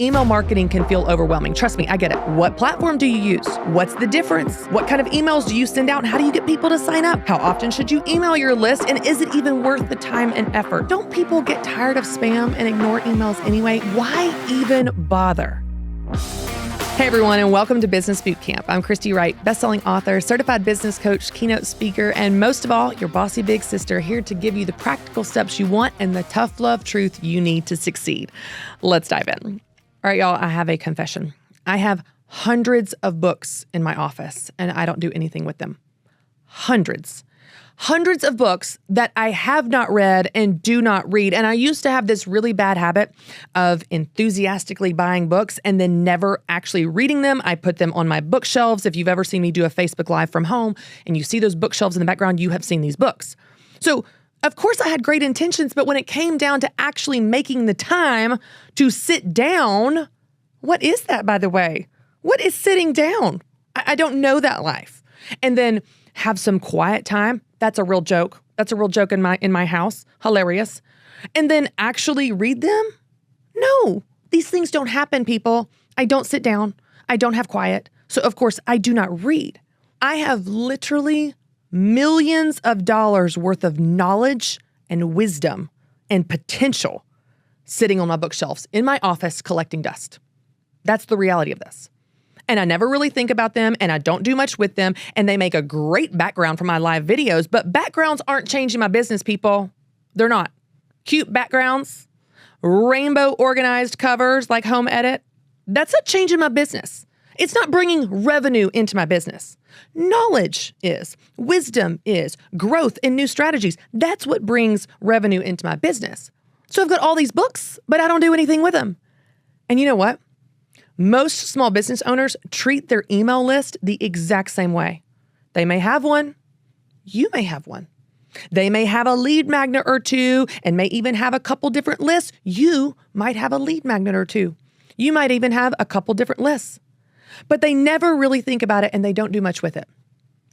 Email marketing can feel overwhelming. Trust me, I get it. What platform do you use? What's the difference? What kind of emails do you send out? How do you get people to sign up? How often should you email your list? And is it even worth the time and effort? Don't people get tired of spam and ignore emails anyway? Why even bother? Hey everyone, and welcome to Business Boot Camp. I'm Christy Wright, bestselling author, certified business coach, keynote speaker, and most of all, your bossy big sister, here to give you the practical steps you want and the tough love truth you need to succeed. Let's dive in. All right, y'all, I have a confession. I have hundreds of books in my office, and I don't do anything with them. Hundreds of books that I have not read and do not read. And I used to have this really bad habit of enthusiastically buying books and then never actually reading them. I put them on my bookshelves. If you've ever seen me do a Facebook Live from home and you see those bookshelves in the background, you have seen these books. So of course I had great intentions, but when it came down to actually making the time to sit down, what is that, by the way? What is sitting down? I don't know that life. And then have some quiet time. That's a real joke. That's a real joke in my house. Hilarious. And then actually read them? No, these things don't happen, people. I don't sit down. I don't have quiet. So of course I do not read. I have literally millions of dollars worth of knowledge and wisdom and potential sitting on my bookshelves in my office collecting dust. That's the reality of this. And I never really think about them, and I don't do much with them, and they make a great background for my live videos, but backgrounds aren't changing my business, people. They're not. Cute backgrounds, rainbow organized covers like Home Edit, that's not changing my business. It's not bringing revenue into my business. Knowledge is, wisdom is, growth and new strategies. That's what brings revenue into my business. So I've got all these books, but I don't do anything with them. And you know what? Most small business owners treat their email list the exact same way. They may have one. You may have one. They may have a lead magnet or two and may even have a couple different lists. You might have a lead magnet or two. You might even have a couple different lists. But they never really think about it and they don't do much with it.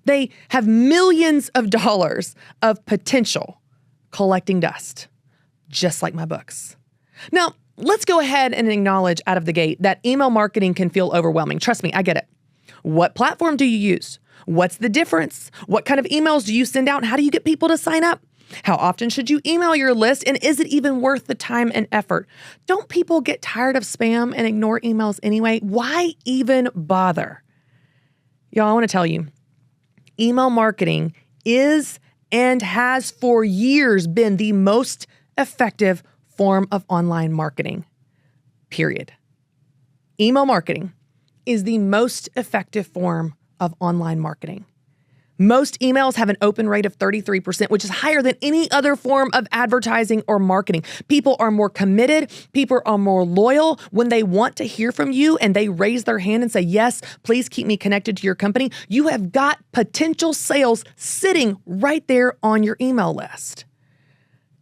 They have millions of dollars of potential collecting dust, just like my books. Now, let's go ahead and acknowledge out of the gate that email marketing can feel overwhelming. Trust me, I get it. What platform do you use? What's the difference? What kind of emails do you send out? How do you get people to sign up? How often should you email your list? And is it even worth the time and effort? Don't people get tired of spam and ignore emails anyway? Why even bother? Y'all, I want to tell you, email marketing is and has for years been the most effective form of online marketing, period. Email marketing is the most effective form of online marketing. Most emails have an open rate of 33%, which is higher than any other form of advertising or marketing. People are more committed. People are more loyal when they want to hear from you and they raise their hand and say, yes, please keep me connected to your company. You have got potential sales sitting right there on your email list.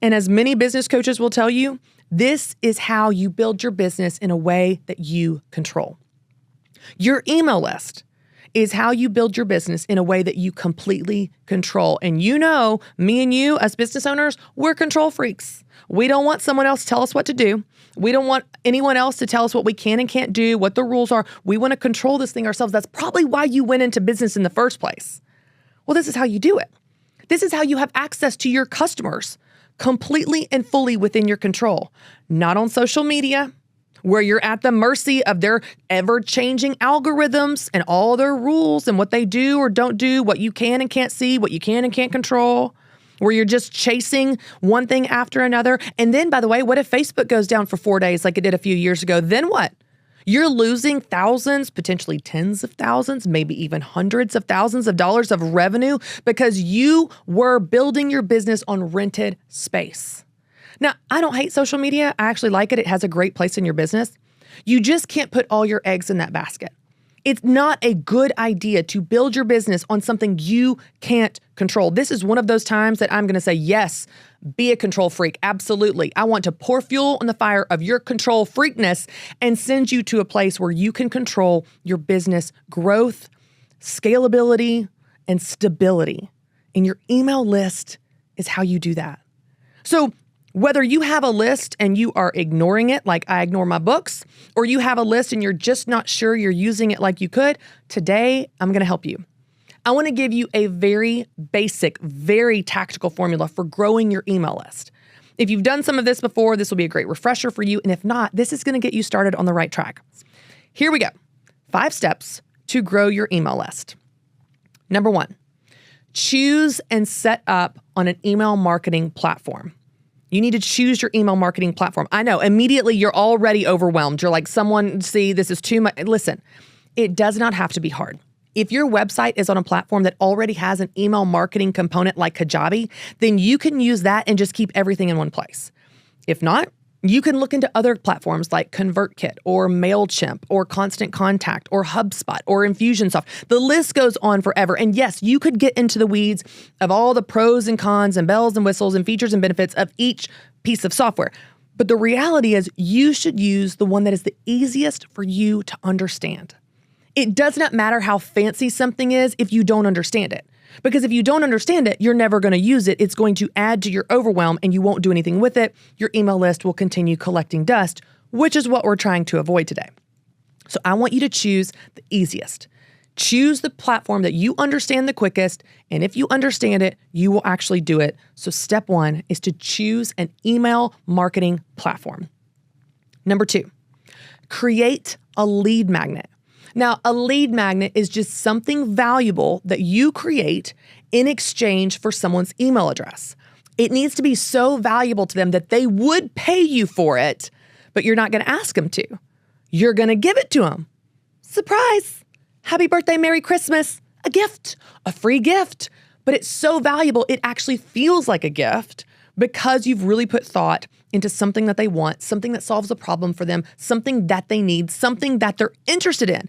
And as many business coaches will tell you, this is how you build your business in a way that you control. Your email list is how you build your business in a way that you completely control. And you know, me and you as business owners, we're control freaks. We don't want someone else to tell us what to do. We don't want anyone else to tell us what we can and can't do, what the rules are. We want to control this thing ourselves. That's probably why you went into business in the first place. Well, this is how you do it. This is how you have access to your customers completely and fully within your control. Not on social media, where you're at the mercy of their ever-changing algorithms and all their rules and what they do or don't do, what you can and can't see, what you can and can't control, where you're just chasing one thing after another. And then, by the way, what if Facebook goes down for 4 days like it did a few years ago? Then what? You're losing thousands, potentially tens of thousands, maybe even hundreds of thousands of dollars of revenue because you were building your business on rented space. Now, I don't hate social media. I actually like it. It has a great place in your business. You just can't put all your eggs in that basket. It's not a good idea to build your business on something you can't control. This is one of those times that I'm going to say, yes, be a control freak. Absolutely. I want to pour fuel on the fire of your control freakness and send you to a place where you can control your business growth, scalability, and stability. And your email list is how you do that. So Whether you have a list and you are ignoring it like I ignore my books, or you have a list and you're just not sure you're using it like you could, today I'm going to help you. I want to give you a very basic, very tactical formula for growing your email list. If you've done some of this before, this will be a great refresher for you. And if not, this is going to get you started on the right track. Here we go. 5 steps to grow your email list. Number 1, choose and set up on an email marketing platform. You need to choose your email marketing platform. I know, immediately you're already overwhelmed. You're like, this is too much. Listen, it does not have to be hard. If your website is on a platform that already has an email marketing component like Kajabi, then you can use that and just keep everything in one place. If not, you can look into other platforms like ConvertKit or MailChimp or Constant Contact or HubSpot or Infusionsoft. The list goes on forever. And yes, you could get into the weeds of all the pros and cons and bells and whistles and features and benefits of each piece of software. But the reality is you should use the one that is the easiest for you to understand. It does not matter how fancy something is if you don't understand it. Because if you don't understand it, you're never going to use it. It's going to add to your overwhelm and you won't do anything with it. Your email list will continue collecting dust, which is what we're trying to avoid today. So I want you to choose the easiest. Choose the platform that you understand the quickest. And if you understand it, you will actually do it. So step 1 is to choose an email marketing platform. Number 2, create a lead magnet. Now, a lead magnet is just something valuable that you create in exchange for someone's email address. It needs to be so valuable to them that they would pay you for it, but you're not going to ask them to. You're going to give it to them. Surprise! Happy birthday, Merry Christmas, a gift, a free gift. But it's so valuable, it actually feels like a gift because you've really put thought into something that they want, something that solves a problem for them, something that they need, something that they're interested in.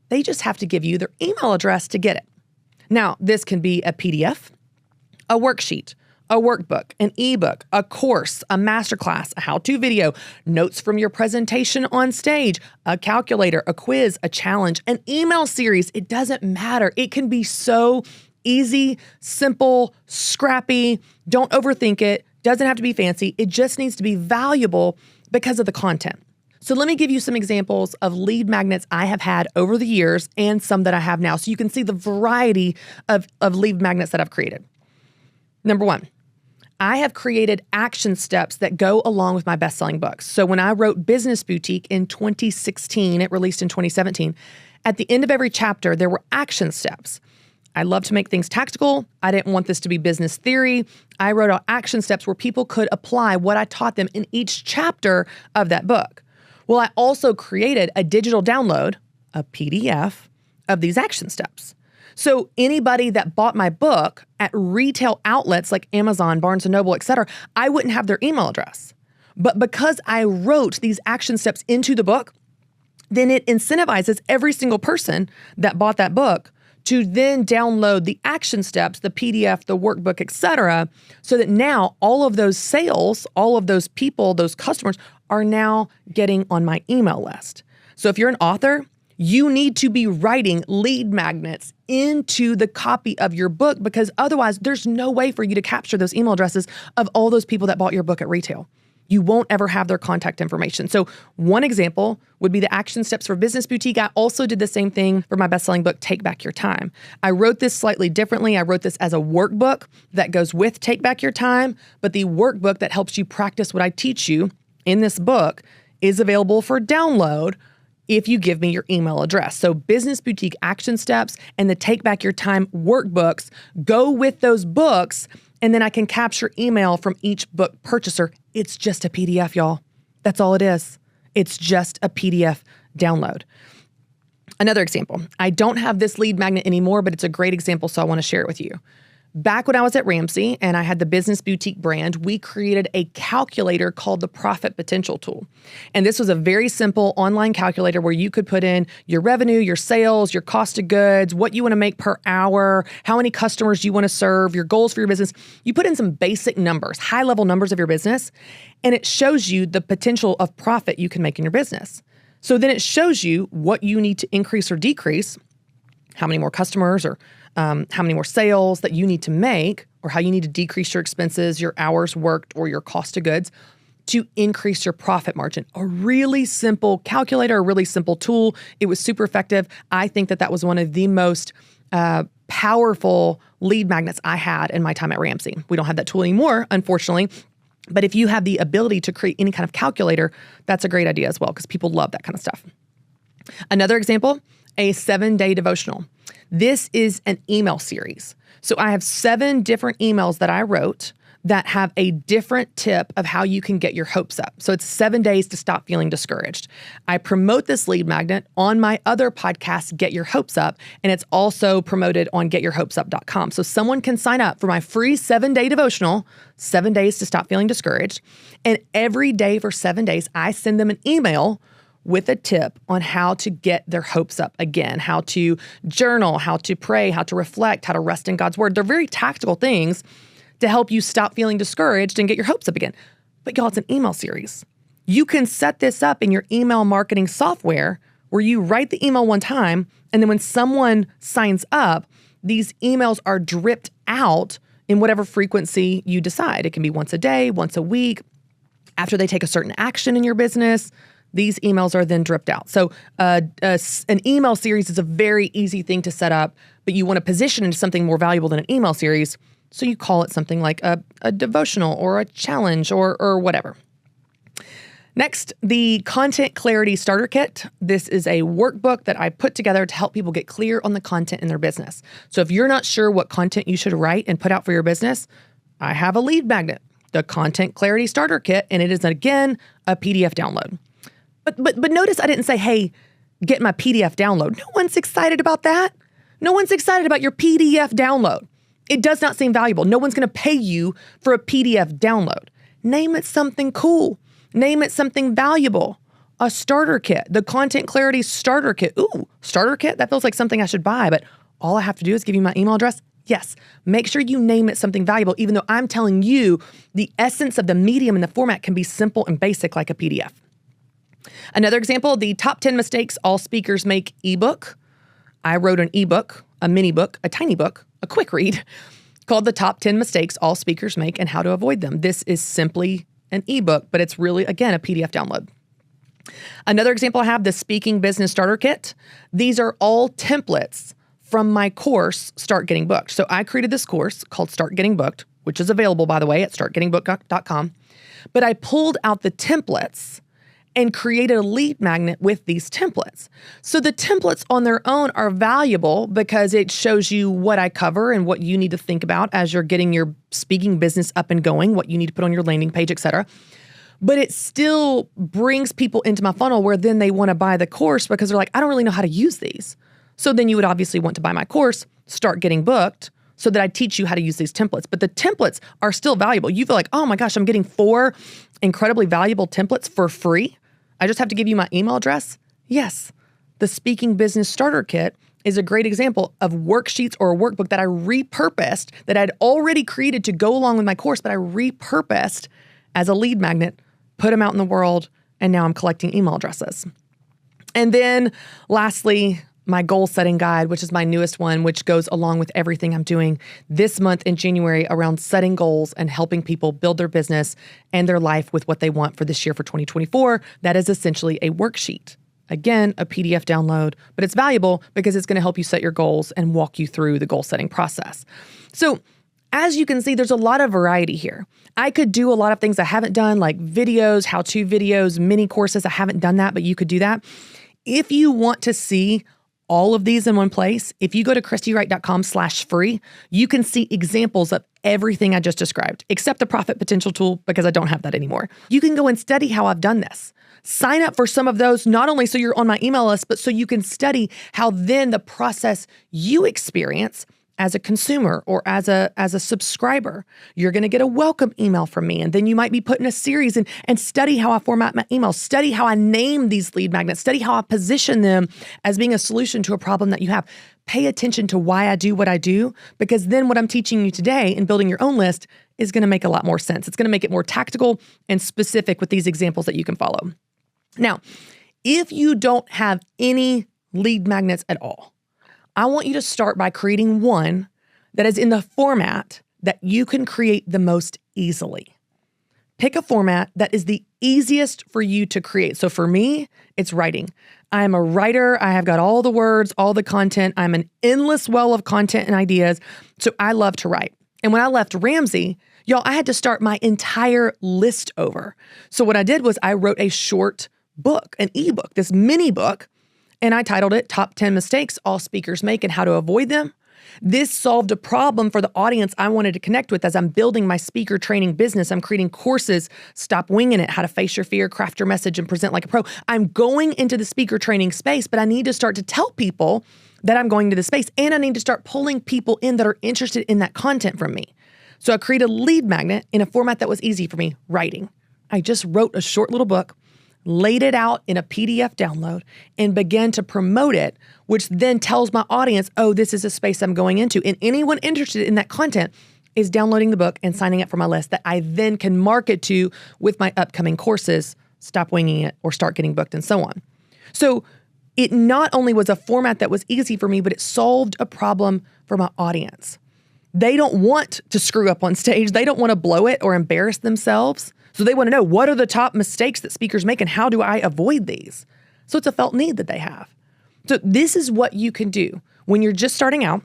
They just have to give you their email address to get it. Now, this can be a PDF, a worksheet, a workbook, an ebook, a course, a masterclass, a how-to video, notes from your presentation on stage, a calculator, a quiz, a challenge, an email series. It doesn't matter. It can be so easy, simple, scrappy. Don't overthink it. Doesn't have to be fancy. It just needs to be valuable because of the content. So let me give you some examples of lead magnets I have had over the years and some that I have now, so you can see the variety of lead magnets that I've created. Number 1, I have created action steps that go along with my best-selling books. So when I wrote Business Boutique in 2016, it released in 2017, at the end of every chapter, there were action steps. I love to make things tactical. I didn't want this to be business theory. I wrote out action steps where people could apply what I taught them in each chapter of that book. Well, I also created a digital download, a PDF, of these action steps. So anybody that bought my book at retail outlets like Amazon, Barnes & Noble, etc., I wouldn't have their email address. But because I wrote these action steps into the book, then it incentivizes every single person that bought that book to then download the action steps, the PDF, the workbook, etc., so that now all of those sales, all of those people, those customers are now getting on my email list. So if you're an author, you need to be writing lead magnets into the copy of your book because otherwise there's no way for you to capture those email addresses of all those people that bought your book at retail. You won't ever have their contact information. So one example would be the action steps for Business Boutique. I also did the same thing for my best-selling book, Take Back Your Time. I wrote this slightly differently. I wrote this as a workbook that goes with Take Back Your Time, but the workbook that helps you practice what I teach you in this book is available for download if you give me your email address. So Business Boutique action steps and the Take Back Your Time workbooks go with those books, and then I can capture email from each book purchaser. It's just a PDF, y'all. That's all it is. It's just a PDF download. Another example. I don't have this lead magnet anymore, but it's a great example, so I want to share it with you. Back when I was at Ramsey and I had the Business Boutique brand, we created a calculator called the Profit Potential Tool. And this was a very simple online calculator where you could put in your revenue, your sales, your cost of goods, what you want to make per hour, how many customers you want to serve, your goals for your business. You put in some basic numbers, high-level numbers of your business, and it shows you the potential of profit you can make in your business. So then it shows you what you need to increase or decrease, how many more customers or how many more sales that you need to make or how you need to decrease your expenses, your hours worked, or your cost of goods to increase your profit margin. A really simple calculator, a really simple tool. It was super effective. I think that was one of the most powerful lead magnets I had in my time at Ramsey. We don't have that tool anymore, unfortunately. But if you have the ability to create any kind of calculator, that's a great idea as well, because people love that kind of stuff. Another example, a 7-day devotional. This is an email series. So I have 7 different emails that I wrote that have a different tip of how you can get your hopes up. So it's 7 days to stop feeling discouraged. I promote this lead magnet on my other podcast, Get Your Hopes Up, and it's also promoted on getyourhopesup.com. So someone can sign up for my free 7-day devotional, 7 days to stop feeling discouraged. And every day for 7 days, I send them an email with a tip on how to get their hopes up again, how to journal, how to pray, how to reflect, how to rest in God's word. They're very tactical things to help you stop feeling discouraged and get your hopes up again. But y'all, it's an email series. You can set this up in your email marketing software where you write the email one time, and then when someone signs up, these emails are dripped out in whatever frequency you decide. It can be once a day, once a week. After they take a certain action in your business, these emails are then dripped out. So an email series is a very easy thing to set up, but you want to position it into something more valuable than an email series. So you call it something like a devotional or a challenge or whatever. Next, the Content Clarity Starter Kit. This is a workbook that I put together to help people get clear on the content in their business. So if you're not sure what content you should write and put out for your business, I have a lead magnet, the Content Clarity Starter Kit, and it is, again, a PDF download. But notice I didn't say, hey, get my PDF download. No one's excited about that. No one's excited about your PDF download. It does not seem valuable. No one's going to pay you for a PDF download. Name it something cool. Name it something valuable. A starter kit, the Content Clarity Starter Kit. Ooh, starter kit? That feels like something I should buy, but all I have to do is give you my email address. Yes, make sure you name it something valuable, even though I'm telling you the essence of the medium and the format can be simple and basic like a PDF. Another example, the Top 10 Mistakes All Speakers Make ebook. I wrote an ebook, a mini book, a tiny book, a quick read called The Top 10 Mistakes All Speakers Make and How to Avoid Them. This is simply an ebook, but it's really, again, a PDF download. Another example I have, the Speaking Business Starter Kit. These are all templates from my course, Start Getting Booked. So I created this course called Start Getting Booked, which is available, by the way, at startgettingbooked.com. But I pulled out the templates and created a lead magnet with these templates. So the templates on their own are valuable because it shows you what I cover and what you need to think about as you're getting your speaking business up and going, what you need to put on your landing page, etc. But it still brings people into my funnel where then they want to buy the course because they're like, I don't really know how to use these. So then you would obviously want to buy my course, Start Getting Booked, so that I teach you how to use these templates. But the templates are still valuable. You feel like, oh my gosh, I'm getting 4 incredibly valuable templates for free. I just have to give you my email address? Yes. The Speaking Business Starter Kit is a great example of worksheets or a workbook that I repurposed, that I'd already created to go along with my course, but I repurposed as a lead magnet, put them out in the world, and now I'm collecting email addresses. And then lastly, my goal setting guide, which is my newest one, which goes along with everything I'm doing this month in January around setting goals and helping people build their business and their life with what they want for this year for 2024. That is essentially a worksheet. Again, a PDF download, but it's valuable because it's going to help you set your goals and walk you through the goal setting process. So as you can see, there's a lot of variety here. I could do a lot of things I haven't done, like videos, how-to videos, mini courses. I haven't done that, but you could do that. If you want to see all of these in one place, if you go to christywright.com/free, you can see examples of everything I just described, except the Profit Potential tool, because I don't have that anymore. You can go and study how I've done this. Sign up for some of those, not only so you're on my email list, but so you can study how then the process you experience as a consumer or as a subscriber. You're going to get a welcome email from me, and then you might be put in a series and study how I format my emails, study how I name these lead magnets, study how I position them as being a solution to a problem that you have. Pay attention to why I do what I do, because then what I'm teaching you today in building your own list is going to make a lot more sense. It's going to make it more tactical and specific with these examples that you can follow. Now, if you don't have any lead magnets at all, I want you to start by creating one that is in the format that you can create the most easily. Pick a format that is the easiest for you to create. So for me, it's writing. I'm a writer. I have got all the words, all the content. I'm an endless well of content and ideas. So I love to write. And when I left Ramsey, y'all, I had to start my entire list over. So what I did was I wrote a short book, an ebook, this mini book, and I titled it Top 10 Mistakes All Speakers Make and How to Avoid Them. This solved a problem for the audience I wanted to connect with as I'm building my speaker training business. I'm creating courses, Stop Winging It, How to Face Your Fear, Craft Your Message, and Present Like a Pro. I'm going into the speaker training space, but I need to start to tell people that I'm going to the space, and I need to start pulling people in that are interested in that content from me. So I created a lead magnet in a format that was easy for me, writing. I just wrote a short little book, laid it out in a PDF download, and began to promote it, which then tells my audience, oh, this is a space I'm going into. And anyone interested in that content is downloading the book and signing up for my list that I then can market to with my upcoming courses, Stop Winging It, or Start Getting Booked, and so on. So it not only was a format that was easy for me, but it solved a problem for my audience. They don't want to screw up on stage. They don't want to blow it or embarrass themselves. So they want to know, what are the top mistakes that speakers make and how do I avoid these? So it's a felt need that they have. So this is what you can do when you're just starting out.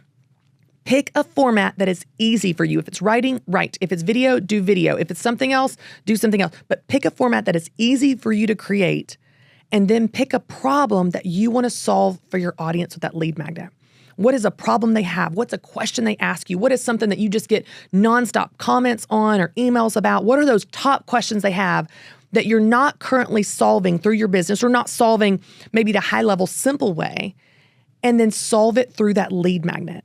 Pick a format that is easy for you. If it's writing, write. If it's video, do video. If it's something else, do something else. But pick a format that is easy for you to create, and then pick a problem that you want to solve for your audience with that lead magnet. What is a problem they have? What's a question they ask you? What is something that you just get nonstop comments on or emails about? What are those top questions they have that you're not currently solving through your business, or not solving maybe the high level simple way, and then solve it through that lead magnet?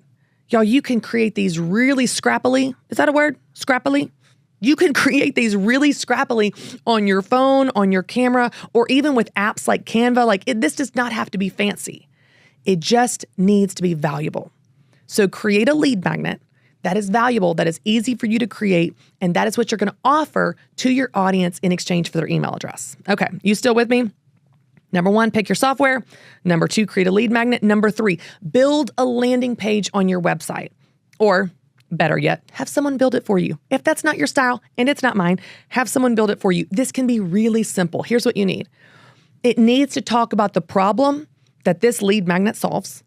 Y'all, you can create these really scrappily. Is that a word? Scrappily? You can create these really scrappily on your phone, on your camera, or even with apps like Canva. This does not have to be fancy. It just needs to be valuable. So create a lead magnet that is valuable, that is easy for you to create, and that is what you're going to offer to your audience in exchange for their email address. Okay, you still with me? Number 1, pick your software. Number 2, create a lead magnet. Number 3, build a landing page on your website. Or better yet, have someone build it for you. If that's not your style, and it's not mine, have someone build it for you. This can be really simple. Here's what you need. It needs to talk about the problem that this lead magnet solves.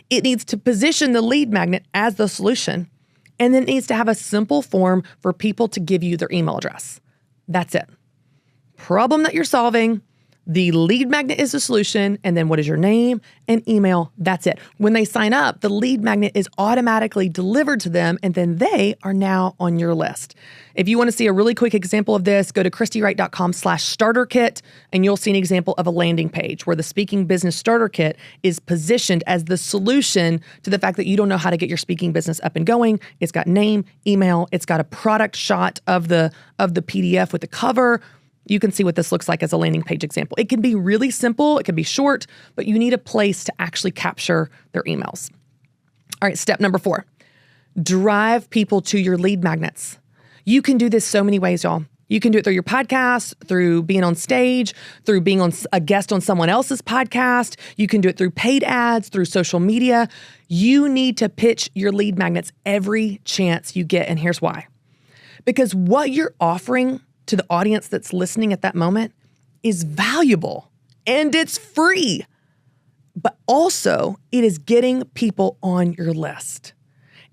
It needs to position the lead magnet as the solution, and then it needs to have a simple form for people to give you their email address. That's it. Problem that you're solving, the lead magnet is the solution, and then what is your name and email? That's it. When they sign up, the lead magnet is automatically delivered to them, and then they are now on your list. If you want to see a really quick example of this, go to christywright.com/starter kit, and you'll see an example of a landing page where the Speaking Business Starter Kit is positioned as the solution to the fact that you don't know how to get your speaking business up and going. It's got name, email, it's got a product shot of the PDF with the cover. You can see what this looks like as a landing page example. It can be really simple, it can be short, but you need a place to actually capture their emails. All right, step number 4, drive people to your lead magnets. You can do this so many ways, y'all. You can do it through your podcast, through being on stage, through being on a guest on someone else's podcast. You can do it through paid ads, through social media. You need to pitch your lead magnets every chance you get, and here's why. Because what you're offering to the audience that's listening at that moment is valuable, and it's free, but also it is getting people on your list.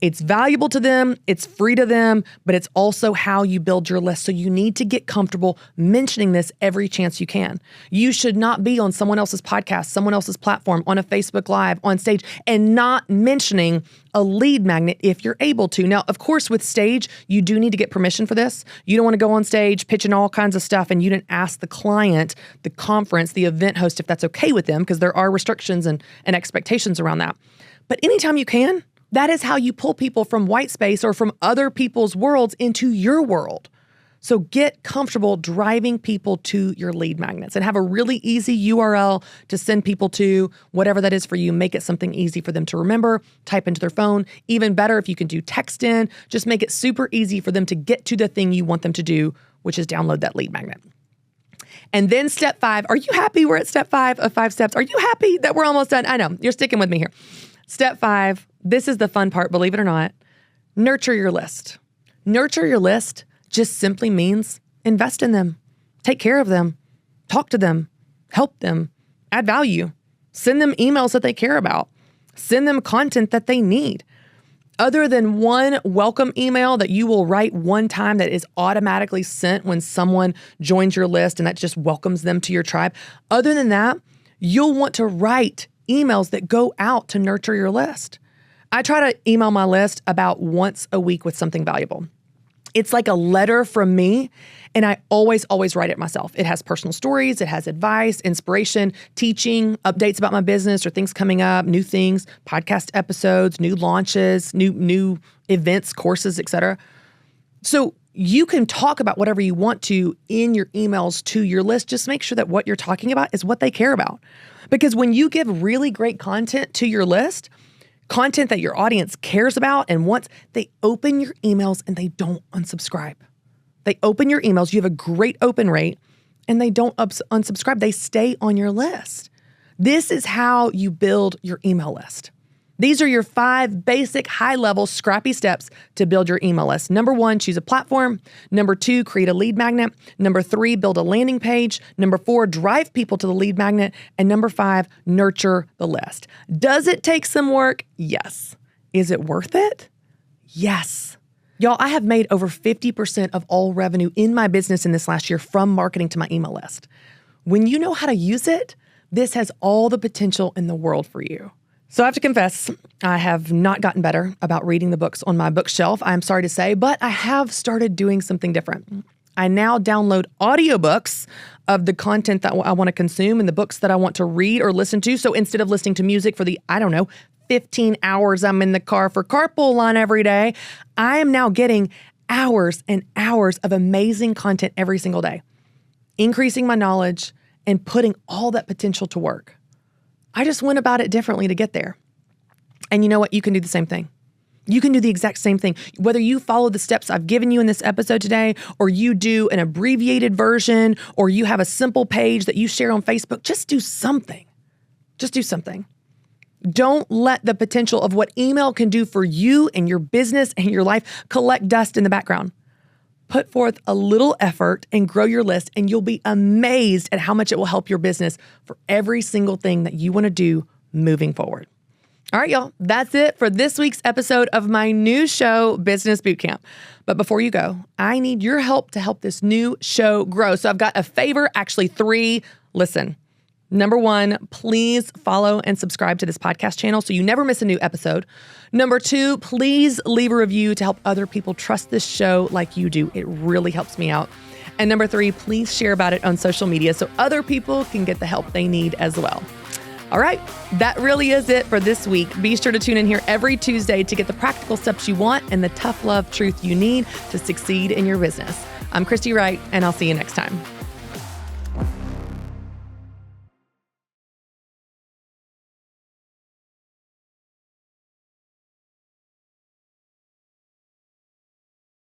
It's valuable to them, it's free to them, but it's also how you build your list. So you need to get comfortable mentioning this every chance you can. You should not be on someone else's podcast, someone else's platform, on a Facebook Live, on stage, and not mentioning a lead magnet if you're able to. Now, of course, with stage, you do need to get permission for this. You don't want to go on stage pitching all kinds of stuff and you didn't ask the client, the conference, the event host if that's okay with them, because there are restrictions and expectations around that. But anytime you can, that is how you pull people from white space or from other people's worlds into your world. So get comfortable driving people to your lead magnets and have a really easy URL to send people to, whatever that is for you. Make it something easy for them to remember, type into their phone. Even better if you can do text in, just make it super easy for them to get to the thing you want them to do, which is download that lead magnet. And then step 5, are you happy we're at step 5 of 5 steps? Are you happy that we're almost done? I know, you're sticking with me here. Step 5, this is the fun part, believe it or not. Nurture your list. Nurture your list just simply means invest in them, take care of them, talk to them, help them, add value, send them emails that they care about, send them content that they need. Other than one welcome email that you will write one time that is automatically sent when someone joins your list and that just welcomes them to your tribe, other than that, you'll want to write emails that go out to nurture your list. I try to email my list about once a week with something valuable. It's like a letter from me, and I always write it myself. It has personal stories, it has advice, inspiration, teaching, updates about my business or things coming up, new things, podcast episodes, new launches, new events, courses, etc. So you can talk about whatever you want to in your emails to your list. Just make sure that what you're talking about is what they care about. Because when you give really great content to your list, content that your audience cares about and wants, they open your emails and they don't unsubscribe. They open your emails, you have a great open rate, and they don't unsubscribe. They stay on your list. This is how you build your email list. These are your 5 basic, high-level, scrappy steps to build your email list. Number 1, choose a platform. Number 2, create a lead magnet. Number 3, build a landing page. Number 4, drive people to the lead magnet. And number 5, nurture the list. Does it take some work? Yes. Is it worth it? Yes. Y'all, I have made over 50% of all revenue in my business in this last year from marketing to my email list. When you know how to use it, this has all the potential in the world for you. So I have to confess, I have not gotten better about reading the books on my bookshelf, I'm sorry to say, but I have started doing something different. I now download audiobooks of the content that I want to consume and the books that I want to read or listen to. So instead of listening to music for the, 15 hours I'm in the car for carpool line every day, I am now getting hours and hours of amazing content every single day, increasing my knowledge and putting all that potential to work. I just went about it differently to get there. And you know what? You can do the same thing. You can do the exact same thing. Whether you follow the steps I've given you in this episode today, or you do an abbreviated version, or you have a simple page that you share on Facebook, just do something. Just do something. Don't let the potential of what email can do for you and your business and your life collect dust in the background. Put forth a little effort and grow your list, and you'll be amazed at how much it will help your business for every single thing that you want to do moving forward. All right, y'all, that's it for this week's episode of my new show, Business Bootcamp. But before you go, I need your help to help this new show grow. So I've got a favor, actually 3. Listen. Number 1, please follow and subscribe to this podcast channel so you never miss a new episode. Number 2, please leave a review to help other people trust this show like you do. It really helps me out. And number 3, please share about it on social media so other people can get the help they need as well. All right, that really is it for this week. Be sure to tune in here every Tuesday to get the practical steps you want and the tough love truth you need to succeed in your business. I'm Christy Wright, and I'll see you next time.